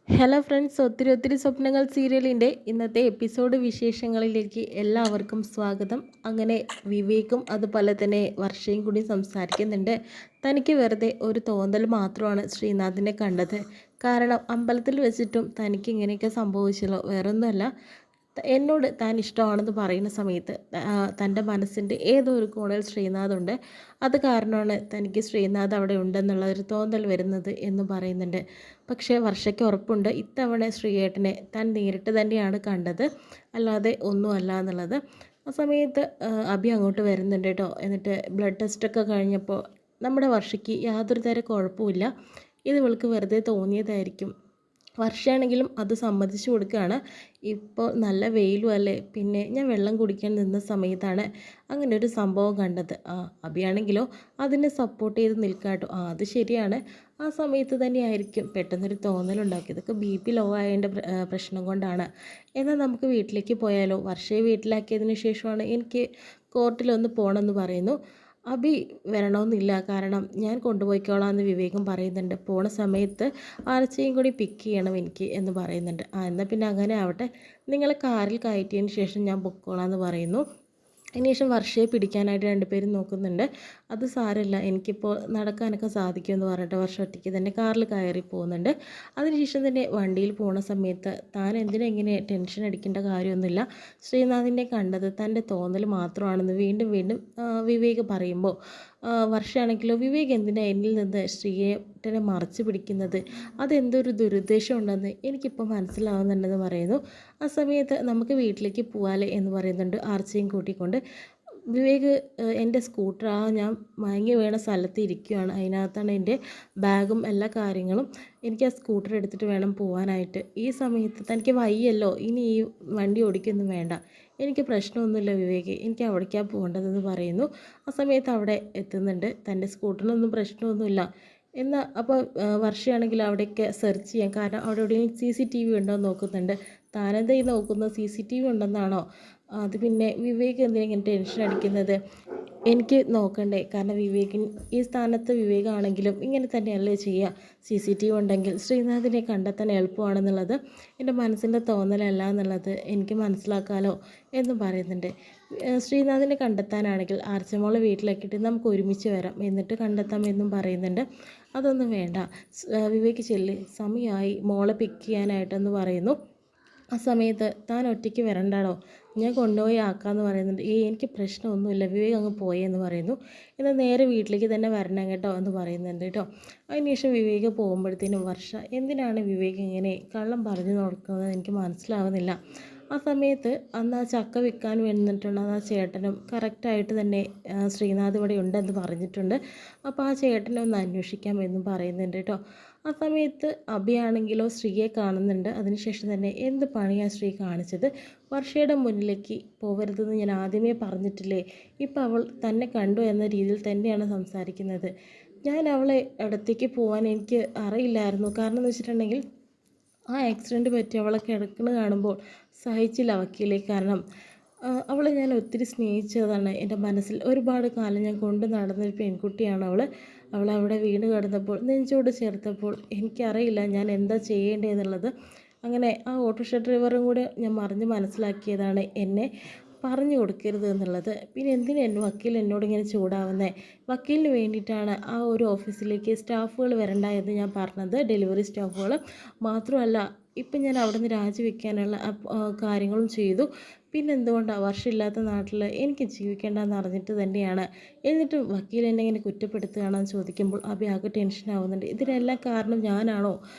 Hello friends, ഒത്തിരി ഒത്തിരി സ്വപ്നങ്ങൾ സീരിയലിൻ്റെ ഇന്നത്തെ എപ്പിസോഡ് വിശേഷങ്ങളിലേക്ക് എല്ലാവർക്കും സ്വാഗതം. അങ്ങനെ വിവേകും അതുപോലെ തന്നെ വർഷയും കൂടി സംസാരിക്കുന്നുണ്ട്. തനിക്ക് വെറുതെ ഒരു തോന്നൽ മാത്രമാണ് ശ്രീനാഥിനെ കണ്ടത്. കാരണം അമ്പലത്തിൽ വെച്ചിട്ടും തനിക്ക് ഇങ്ങനെയൊക്കെ സംഭവിച്ചല്ലോ, വേറൊന്നുമല്ല. എന്നോട് താൻ ഇഷ്ടമാണെന്ന് പറയുന്ന സമയത്ത് തൻ്റെ മനസ്സിൻ്റെ ഏതോ ഒരു കോണിൽ ശ്രീനാഥുണ്ട്. അത് കാരണമാണ് തനിക്ക് ശ്രീനാഥ് അവിടെ ഉണ്ടെന്നുള്ള ഒരു തോന്നൽ വരുന്നത് എന്ന് പറയുന്നുണ്ട്. പക്ഷേ വർഷയ്ക്ക് ഉറപ്പുണ്ട് ഇത്തവണ ശ്രീയേട്ടനെ താൻ നേരിട്ട് തന്നെയാണ് കണ്ടത്, അല്ലാതെ ഒന്നുമല്ല എന്നുള്ളത്. ആ സമയത്ത് അഭി അങ്ങോട്ട് വരുന്നുണ്ട് കേട്ടോ. എന്നിട്ട് ബ്ലഡ് ടെസ്റ്റൊക്കെ കഴിഞ്ഞപ്പോൾ നമ്മുടെ വർഷയ്ക്ക് യാതൊരു തര കുഴപ്പമില്ല, ഇത് ഇവൾക്ക് വെറുതെ തോന്നിയതായിരിക്കും. വർഷമാണെങ്കിലും അത് സമ്മതിച്ചു കൊടുക്കുകയാണ്. ഇപ്പോൾ നല്ല വെയിലും അല്ലേ, പിന്നെ ഞാൻ വെള്ളം കുടിക്കാൻ നിന്ന സമയത്താണ് അങ്ങനെ ഒരു സംഭവം കണ്ടത്. അഭിയാണെങ്കിലോ അതിനെ സപ്പോർട്ട് ചെയ്ത് നിൽക്കാട്ടോ. അത് ശരിയാണ്, ആ സമയത്ത് തന്നെയായിരിക്കും പെട്ടെന്നൊരു തോന്നലുണ്ടാക്കിയത്. ഇതൊക്കെ BP ലോ ആയതിൻ്റെ പ്രശ്നം കൊണ്ടാണ്. എന്നാൽ നമുക്ക് വീട്ടിലേക്ക് പോയാലോ? വർഷയെ വീട്ടിലാക്കിയതിന് ശേഷമാണ് എനിക്ക് കോർട്ടിലൊന്ന് പോകണമെന്ന് പറയുന്നു. അഭി വരണമെന്നില്ല, കാരണം ഞാൻ കൊണ്ടുപോയിക്കോളാം എന്ന് വിവേകം പറയുന്നുണ്ട്. പോണ സമയത്ത് ആർച്ചയും കൂടി പിക്ക് ചെയ്യണം എനിക്ക് എന്ന് പറയുന്നുണ്ട്. എന്നാൽ പിന്നെ അങ്ങനെ ആവട്ടെ, നിങ്ങളെ കാറിൽ കയറ്റിയതിന് ശേഷം ഞാൻ പൊക്കോളാം എന്ന് പറയുന്നു. അതിനുശേഷം വർഷയെ പിടിക്കാനായിട്ട് രണ്ടുപേരും നോക്കുന്നുണ്ട്. അത് സാരമില്ല, എനിക്കിപ്പോൾ നടക്കാനൊക്കെ സാധിക്കുമെന്ന് പറഞ്ഞിട്ട് വർഷം ഒറ്റയ്ക്ക് തന്നെ കാറിൽ കയറി പോകുന്നുണ്ട്. അതിനുശേഷം തന്നെ വണ്ടിയിൽ പോകുന്ന സമയത്ത് താൻ എന്തിനെങ്ങനെ ടെൻഷൻ അടിക്കേണ്ട കാര്യമൊന്നുമില്ല, ശ്രീനാഥിനെ കണ്ടത് തൻ്റെ തോന്നൽ മാത്രമാണെന്ന് വീണ്ടും വീണ്ടും വിവേക് പറയുമ്പോൾ വർഷമാണെങ്കിലോ വിവേക് എന്തിനാണ് എന്നിൽ നിന്ന് ശ്രീയേട്ടനെ മറച്ചു പിടിക്കുന്നത്, അതെന്തൊരു ദുരുദ്ദേശം ഉണ്ടെന്ന് എനിക്കിപ്പോൾ മനസ്സിലാവുന്നുണ്ടെന്ന് പറയുന്നു. ആ സമയത്ത് നമുക്ക് വീട്ടിലേക്ക് പോവാലേ എന്ന് പറയുന്നുണ്ട് ആർച്ചയും കൂട്ടിക്കൊണ്ട്. വിവേക് എൻ്റെ സ്കൂട്ടർ ഞാൻ മയങ്ങി വീണ സ്ഥലത്ത് ഇരിക്കുകയാണ്, അതിനകത്താണ് എൻ്റെ ബാഗും എല്ലാ കാര്യങ്ങളും. എനിക്ക് ആ സ്കൂട്ടർ എടുത്തിട്ട് വേണം പോകാനായിട്ട്. ഈ സമയത്ത് തനിക്ക് വയ്യല്ലോ, ഇനി ഈ വണ്ടി ഓടിക്കൊന്നും വേണ്ട, എനിക്ക് പ്രശ്നമൊന്നുമില്ല വിവേക്, എനിക്ക് അവിടേക്കാണ് പോകേണ്ടതെന്ന് പറയുന്നു. ആ സമയത്ത് അവിടെ എത്തുന്നുണ്ട്. തൻ്റെ സ്കൂട്ടറിനൊന്നും പ്രശ്നമൊന്നുമില്ല. എന്നാൽ അപ്പോൾ വർഷയാണെങ്കിൽ അവിടേക്ക് സെർച്ച് ചെയ്യാം, കാരണം അവിടെ എവിടെയെങ്കിലും CCTV ഉണ്ടോ എന്ന് നോക്കുന്നുണ്ട്. താനെന്താ ഈ നോക്കുന്നത്, CCTV ഉണ്ടെന്നാണോ? അത് പിന്നെ വിവേക് എന്തിനാ ഇങ്ങനെ ടെൻഷൻ അടിക്കുന്നത്, എനിക്ക് നോക്കണ്ടേ? കാരണം വിവേകിന് ഈ സ്ഥാനത്ത് വിവേകാണെങ്കിലും ഇങ്ങനെ തന്നെയല്ലേ ചെയ്യുക. CCTV ഉണ്ടെങ്കിൽ ശ്രീനാഥിനെ കണ്ടെത്താൻ എളുപ്പമാണെന്നുള്ളത് എൻ്റെ മനസ്സിൻ്റെ തോന്നലല്ല എന്നുള്ളത് എനിക്ക് മനസ്സിലാക്കാമല്ലോ എന്ന് പറയുന്നുണ്ട്. ശ്രീനാഥിനെ കണ്ടെത്താനാണെങ്കിൽ ആർച്ചമോളെ വീട്ടിലാക്കിയിട്ട് നമുക്ക് ഒരുമിച്ച് വരാം, എന്നിട്ട് കണ്ടെത്താം എന്നും പറയുന്നുണ്ട്. അതൊന്നും വേണ്ട, വിവേക് ചെല്ല്, സമയമായി മോളെ പിക്ക് ചെയ്യാനായിട്ടെന്ന് പറയുന്നു. ആ സമയത്ത് താൻ ഒറ്റയ്ക്ക് വരണ്ടാടോ, ഞാൻ കൊണ്ടുപോയി ആക്കാമെന്ന് പറയുന്നുണ്ട്. എനിക്ക് പ്രശ്നമൊന്നുമില്ല, വിവേക് അങ്ങ് പോയെന്ന് പറയുന്നു. എന്നാൽ നേരെ വീട്ടിലേക്ക് തന്നെ വരണം കേട്ടോ എന്ന് പറയുന്നുണ്ട് കേട്ടോ. അതിനുശേഷം വിവേക് പോകുമ്പോഴത്തേനും വർഷ എന്തിനാണ് വിവേക് ഇങ്ങനെ കള്ളം പറഞ്ഞു കൊടുക്കുന്നത് എനിക്ക് മനസ്സിലാവുന്നില്ല. ആ സമയത്ത് അന്ന് ആ ചക്ക വിൽക്കാൻ വന്നിട്ടുള്ള ആ ചേട്ടനും കറക്റ്റായിട്ട് തന്നെ ശ്രീനാഥ് ഇവിടെ ഉണ്ടെന്ന് പറഞ്ഞിട്ടുണ്ട്. അപ്പോൾ ആ ചേട്ടനെ ഒന്ന് അന്വേഷിക്കാം എന്നും പറയുന്നുണ്ട് കേട്ടോ. ആ സമയത്ത് അഭിയാണെങ്കിലോ ശ്രീയെ കാണുന്നുണ്ട്. അതിനുശേഷം തന്നെ എന്ത് പണിയാണ് ശ്രീ കാണിച്ചത്, വർഷയുടെ മുന്നിലേക്ക് പോകരുതെന്ന് ഞാൻ ആദ്യമേ പറഞ്ഞിട്ടില്ലേ, ഇപ്പം അവൾ തന്നെ കണ്ടു എന്ന രീതിയിൽ തന്നെയാണ് സംസാരിക്കുന്നത്. ഞാൻ അവളെ അടുത്തേക്ക് പോകാൻ എനിക്ക് അറിയില്ലായിരുന്നു, കാരണം എന്ന് വെച്ചിട്ടുണ്ടെങ്കിൽ ആ ആക്സിഡൻറ്റ് പറ്റി അവളെ കിടക്കുന്നത് കാണുമ്പോൾ സഹിച്ചില്ല വക്കീലെ. കാരണം അവളെ ഞാൻ ഒത്തിരി സ്നേഹിച്ചതാണ്, എൻ്റെ മനസ്സിൽ ഒരുപാട് കാലം ഞാൻ കൊണ്ട് നടന്നൊരു പെൺകുട്ടിയാണ് അവൾ. അവളവിടെ വീണ് കിടന്നപ്പോൾ നെഞ്ചോട് ചേർത്തപ്പോൾ എനിക്കറിയില്ല ഞാൻ എന്താ ചെയ്യേണ്ടതെന്നുള്ളത്. അങ്ങനെ ആ ഓട്ടോറിക്ഷ ഡ്രൈവറും കൂടെ ഞാൻ മറിഞ്ഞ് മനസ്സിലാക്കിയതാണ് എന്നെ പറഞ്ഞു കൊടുക്കരുത് എന്നുള്ളത്. പിന്നെ എന്തിനാ വക്കീൽ എന്നോട് ഇങ്ങനെ ചൂടാവുന്നത്, വക്കീലിന് വേണ്ടിയിട്ടാണ് ആ ഒരു ഓഫീസിലേക്ക് സ്റ്റാഫുകൾ വരണ്ട എന്ന് ഞാൻ പറഞ്ഞത്, ഡെലിവറി സ്റ്റാഫുകൾ മാത്രമല്ല. ഇപ്പം ഞാൻ അവിടെ നിന്ന് രാജിവെക്കാനുള്ള കാര്യങ്ങളും ചെയ്തു. പിന്നെ എന്തുകൊണ്ടാണ് വർഷമില്ലാത്ത നാട്ടിൽ എനിക്ക് ജീവിക്കേണ്ടതെന്ന് അറിഞ്ഞിട്ട് തന്നെയാണ്, എന്നിട്ട് വക്കീൽ എന്നെ ഇങ്ങനെ കുറ്റപ്പെടുത്തുകയാണെന്ന് ചോദിക്കുമ്പോൾ ആകെ ടെൻഷൻ ആവുന്നുണ്ട്. ഇതിനെല്ലാം കാരണം ഞാനാണോ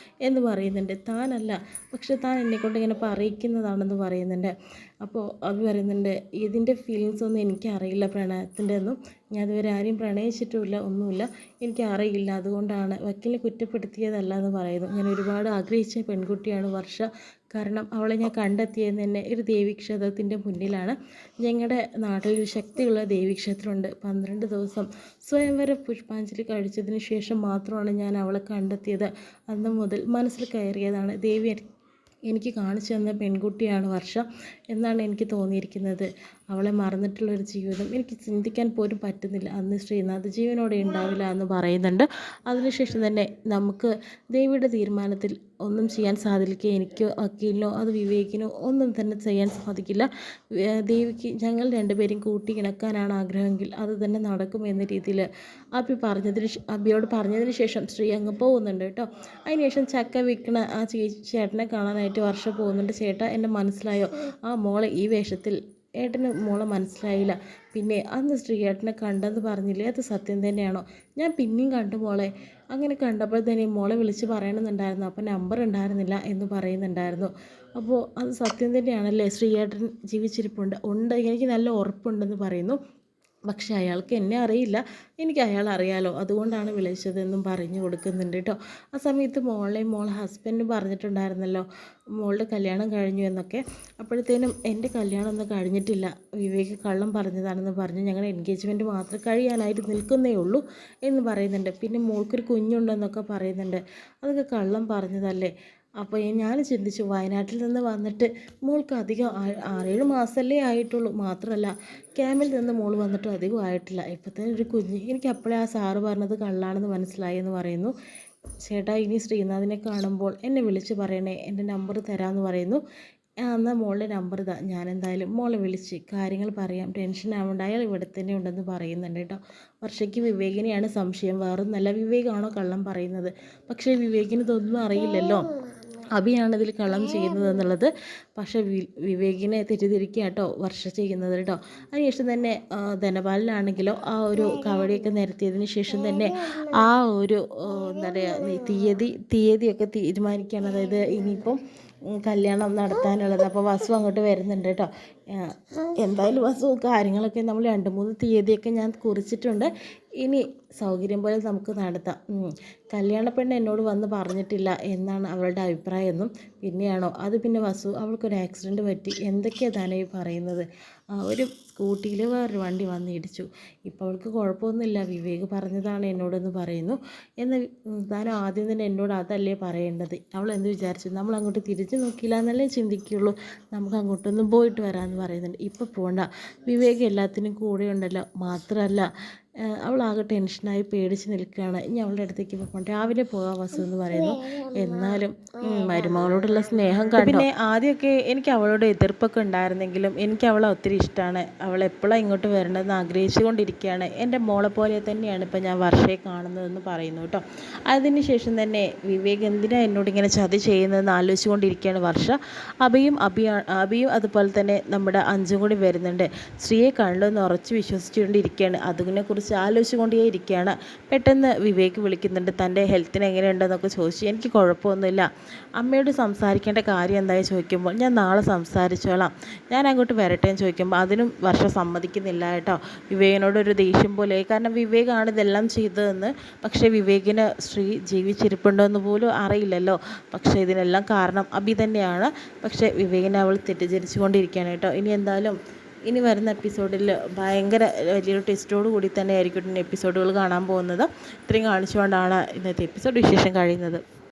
എന്ന് പറയുന്നുണ്ട്. താനല്ല, പക്ഷെ താൻ എന്നെക്കൊണ്ട് ഇങ്ങനെ പറയിക്കുന്നതാണെന്ന് പറയുന്നുണ്ട്. അപ്പോൾ അത് പറയുന്നുണ്ട്, ഇതിൻ്റെ ഫീലിങ്സ് ഒന്നും എനിക്കറിയില്ല പ്രണയത്തിൻ്റെ ഒന്നും, ഞാൻ ഇതുവരെ ആരെയും പ്രണയിച്ചിട്ടുമില്ല, ഒന്നുമില്ല, എനിക്കറിയില്ല, അതുകൊണ്ടാണ് വക്കീലിനെ കുറ്റപ്പെടുത്തിയതല്ല എന്ന് പറയുന്നു. ഞാൻ ഒരുപാട് ആഗ്രഹിച്ച പെൺകുട്ടിയാണ് വർഷ, കാരണം അവളെ ഞാൻ കണ്ടെത്തിയെന്ന് തന്നെ ഒരു ദേവീക്ഷേത്രത്തിൻ്റെ മുന്നിലാണ്. ഞങ്ങളുടെ നാട്ടിൽ ഒരു ശക്തിയുള്ള ദേവീക്ഷേത്രമുണ്ട്. 12 ദിവസം സ്വയംവര പുഷ്പാഞ്ജലി കഴിച്ചതിന് ശേഷം മാത്രമാണ് ഞാൻ അവളെ കണ്ടെത്തിയത്. അന്ന് മുതൽ മനസ്സിൽ കയറിയതാണ് ദേവി എനിക്ക് കാണിച്ചു തന്ന പെൺകുട്ടിയാണ് വർഷ എന്നാണ് എനിക്ക് തോന്നിയിരിക്കുന്നത്. അവളെ മറന്നിട്ടുള്ളൊരു ജീവിതം എനിക്ക് ചിന്തിക്കാൻ പോലും പറ്റുന്നില്ല. അന്ന് ശ്രീനാഥ് ജീവനോടെ ഉണ്ടാവില്ല എന്ന് പറയുന്നുണ്ട്. അതിനുശേഷം തന്നെ നമുക്ക് ദേവിയുടെ തീരുമാനത്തിൽ ഒന്നും ചെയ്യാൻ സാധിക്കില്ല. എനിക്കോ വക്കീലിനോ അത് വിവേകിനോ ഒന്നും തന്നെ ചെയ്യാൻ സാധിക്കില്ല. ദേവിക്ക് ഞങ്ങൾ രണ്ടുപേരും കൂട്ടിയിണക്കാനാണ് ആഗ്രഹമെങ്കിൽ അത് തന്നെ നടക്കും എന്ന രീതിയിൽ അബിയോട് പറഞ്ഞതിന് ശേഷം ശ്രീ അങ്ങ് പോകുന്നുണ്ട് കേട്ടോ. അതിനുശേഷം ചക്ക വിൽക്കണ ആ ചേട്ടനെ കാണാനായിട്ട് വർഷ പോകുന്നുണ്ട്. ചേട്ടാ എന്നെ മനസ്സിലായോ? ആ മോളെ ഈ വേഷത്തിൽ ഏട്ടന് മോളെ മനസ്സിലായില്ല. പിന്നെ അന്ന് ശ്രീയേട്ടനെ കണ്ടെന്ന് പറഞ്ഞില്ലേ, അത് സത്യം തന്നെയാണോ? ഞാൻ പിന്നെയും കണ്ടു മോളെ. അങ്ങനെ കണ്ടപ്പോൾ തന്നെ മോളെ വിളിച്ച് പറയണമെന്നുണ്ടായിരുന്നു, അപ്പോൾ നമ്പർ ഉണ്ടായിരുന്നില്ല എന്ന് പറയുന്നുണ്ടായിരുന്നു. അപ്പോൾ അത് സത്യം തന്നെയാണല്ലേ? ശ്രീയേട്ടൻ ജീവിച്ചിരിപ്പുണ്ട്, എനിക്ക് നല്ല ഉറപ്പുണ്ടെന്ന് പറയുന്നു. പക്ഷേ അയാൾക്ക് എന്നെ അറിയില്ല, എനിക്ക് അയാളെ അറിയാലോ, അതുകൊണ്ടാണ് വിളിച്ചതെന്നും പറഞ്ഞു കൊടുക്കുന്നുണ്ട് കേട്ടോ. ആ സമയത്ത് മോളെ ഹസ്ബൻഡ് പറഞ്ഞിട്ടുണ്ടായിരുന്നല്ലോ മോളുടെ കല്യാണം കഴിഞ്ഞു എന്നൊക്കെ. അപ്പോഴത്തേനും എൻ്റെ കല്യാണം ഒന്നും കഴിഞ്ഞിട്ടില്ല, വിവേക് കള്ളം പറഞ്ഞതാണെന്ന് പറഞ്ഞ് ഞങ്ങളുടെ എൻഗേജ്മെൻറ്റ് മാത്രം കഴിയാനായിട്ട് നിൽക്കുന്നേ ഉള്ളൂ എന്ന് പറയുന്നുണ്ട്. പിന്നെ മോൾക്കൊരു കുഞ്ഞുണ്ടെന്നൊക്കെ പറയുന്നുണ്ട്. അതൊക്കെ കള്ളം പറഞ്ഞതല്ലേ. അപ്പോൾ ഞാൻ ചിന്തിച്ചു, വയനാട്ടിൽ നിന്ന് വന്നിട്ട് മോൾക്ക് അധികം 6-7 മാസമല്ലേ ആയിട്ടുള്ളൂ. മാത്രമല്ല ക്യാമ്പിൽ നിന്ന് മോൾ വന്നിട്ട് അധികം ആയിട്ടില്ല. ഇപ്പോൾ തന്നെ ഒരു കുഞ്ഞ്. എനിക്ക് അപ്പോഴേ ആ സാറ് പറഞ്ഞത് കള്ളാണെന്ന് മനസ്സിലായി എന്ന് പറയുന്നു. ചേട്ടാ ഇനി ശ്രീനാഥിനെ കാണുമ്പോൾ എന്നെ വിളിച്ച് പറയണേ, എൻ്റെ നമ്പർ തരാമെന്ന് പറയുന്നു. എന്നാൽ മോളുടെ നമ്പർ ഇതാ, ഞാൻ എന്തായാലും മോളെ വിളിച്ച് കാര്യങ്ങൾ പറയാം, ടെൻഷൻ ആവേണ്ട, അയാൾ ഇവിടെ തന്നെ ഉണ്ടെന്ന് പറയുന്നുണ്ട് കേട്ടോ. വർഷയ്ക്ക് വിവേകിനെയാണ് സംശയം, വേറൊന്നല്ല വിവേകാണോ കള്ളം പറയുന്നത്. പക്ഷേ വിവേകിന് ഇതൊന്നും അറിയില്ലല്ലോ, അഭിയാണ് ഇതിൽ കള്ളം ചെയ്യുന്നത് എന്നുള്ളത്. പക്ഷേ വിവേകിനെ തെറ്റിദ്ധരിക്കുക കേട്ടോ വർഷ ചെയ്യുന്നത് കേട്ടോ. അതിനുശേഷം തന്നെ ധനപാലനാണെങ്കിലോ ആ ഒരു കവടിയൊക്കെ നിരത്തിയതിന് ശേഷം തന്നെ ആ ഒരു എന്താ പറയുക തീയതിയൊക്കെ തീരുമാനിക്കുകയാണ്. അതായത് ഇനിയിപ്പം കല്യാണം നടത്താനുള്ളത്. അപ്പോൾ വസു അങ്ങോട്ട് വരുന്നുണ്ട് കേട്ടോ. എന്തായാലും വസു കാര്യങ്ങളൊക്കെ നമ്മൾ 2-3 തീയതിയൊക്കെ ഞാൻ കുറിച്ചിട്ടുണ്ട്, ഇനി സൗകര്യം പോലെ നമുക്ക് നടത്താം. കല്യാണ പെണ്ണ് എന്നോട് വന്ന് പറഞ്ഞിട്ടില്ല എന്നാണ് അവളുടെ അഭിപ്രായം എന്നും. പിന്നെയാണോ അത്? പിന്നെ വസു അവൾക്കൊരു ആക്സിഡൻറ്റ് പറ്റി, എന്തൊക്കെയാണ് താനേ പറയുന്നത്? ഒരു സ്കൂട്ടിയിൽ വേറൊരു വണ്ടി വന്ന് ഇടിച്ചു, ഇപ്പോൾ അവൾക്ക് കുഴപ്പമൊന്നുമില്ല, വിവേക് പറഞ്ഞതാണ് എന്നോടെന്ന് പറയുന്നു. എന്നാൽ താൻ ആദ്യം തന്നെ എന്നോട് അതല്ലേ പറയേണ്ടത്? അവൾ എന്ത് വിചാരിച്ചു? നമ്മൾ അങ്ങോട്ട് തിരിച്ചു നോക്കിയില്ല എന്നല്ലേ ചിന്തിക്കുള്ളൂ, നമുക്ക് അങ്ങോട്ടൊന്നും പോയിട്ട് വരാമെന്ന് പറയുന്നുണ്ട്. ഇപ്പോൾ പോകണ്ട, വിവേക് എല്ലാത്തിനും കൂടെ ഉണ്ടല്ലോ. മാത്രമല്ല അവളാകെ ടെൻഷനായി പേടിച്ച് നിൽക്കുകയാണ്. ഇനി അവളുടെ അടുത്തേക്ക് പോകാം, രാവിലെ പോകാം വസു എന്ന് പറയുന്നു. എന്നാലും മരുമകളോടുള്ള സ്നേഹം കണ്ടു. പിന്നെ ആദ്യമൊക്കെ എനിക്ക് അവളോട് എതിർപ്പൊക്കെ ഉണ്ടായിരുന്നെങ്കിലും എനിക്ക് അവളെ ഒത്തിരി ഇഷ്ടമാണ്. അവൾ എപ്പോഴാണ് ഇങ്ങോട്ട് വരേണ്ടതെന്ന് ആഗ്രഹിച്ചു കൊണ്ടിരിക്കുകയാണ്. എൻ്റെ മോളെ പോലെ തന്നെയാണ് ഇപ്പോൾ ഞാൻ വർഷയെ കാണുന്നതെന്ന് പറയുന്നു കേട്ടോ. അതിനുശേഷം തന്നെ വിവേക് എന്തിനാണ് എന്നോട് ഇങ്ങനെ ചതി ചെയ്യുന്നതെന്ന് ആലോചിച്ചു കൊണ്ടിരിക്കുകയാണ് വർഷ. അബിയും അതുപോലെ തന്നെ നമ്മുടെ അഞ്ചും കൂടി വരുന്നുണ്ട്. സ്ത്രീയെ കണ്ടെന്ന് ഉറച്ച് വിശ്വസിച്ചുകൊണ്ടിരിക്കുകയാണ്. അതിനെക്കുറിച്ച് ആലോചിച്ചുകൊണ്ടേ ഇരിക്കുകയാണ്. പെട്ടെന്ന് വിവേക് വിളിക്കുന്നുണ്ട്. തൻ്റെ ഹെൽത്തിന് എങ്ങനെയുണ്ടെന്നൊക്കെ ചോദിച്ചു. എനിക്ക് കുഴപ്പമൊന്നുമില്ല, അമ്മയോട് സംസാരിക്കേണ്ട കാര്യം എന്തായി ചോദിക്കുമ്പോൾ ഞാൻ നാളെ സംസാരിച്ചോളാം, ഞാൻ അങ്ങോട്ട് വരട്ടെ എന്ന് ചോദിക്കുമ്പോൾ അതിനും വർഷ സമ്മതിക്കുന്നില്ല കേട്ടോ. വിവേകിനോടൊരു ദേഷ്യം പോലെ, കാരണം വിവേകാണ് ഇതെല്ലാം ചെയ്തതെന്ന്. പക്ഷേ വിവേകിന് ശ്രീ ജീവിച്ചിരിപ്പുണ്ടോ എന്ന് പോലും അറിയില്ലല്ലോ. പക്ഷേ ഇതിനെല്ലാം കാരണം അബി തന്നെയാണ്. പക്ഷേ വിവേകിനെ അവൾ തെറ്റിദ്ധരിച്ചു കൊണ്ടിരിക്കുകയാണ് കേട്ടോ. ഇനി എന്തായാലും ഇനി വരുന്ന എപ്പിസോഡിൽ ഭയങ്കര വലിയൊരു ടെസ്റ്റോട് കൂടി തന്നെ ആയിരിക്കും എപ്പിസോഡുകൾ കാണാൻ പോകുന്നത്. ഇത്രയും കാണിച്ചുകൊണ്ടാണ് ഇന്നത്തെ എപ്പിസോഡ് വിശേഷം കഴിയുന്നത്.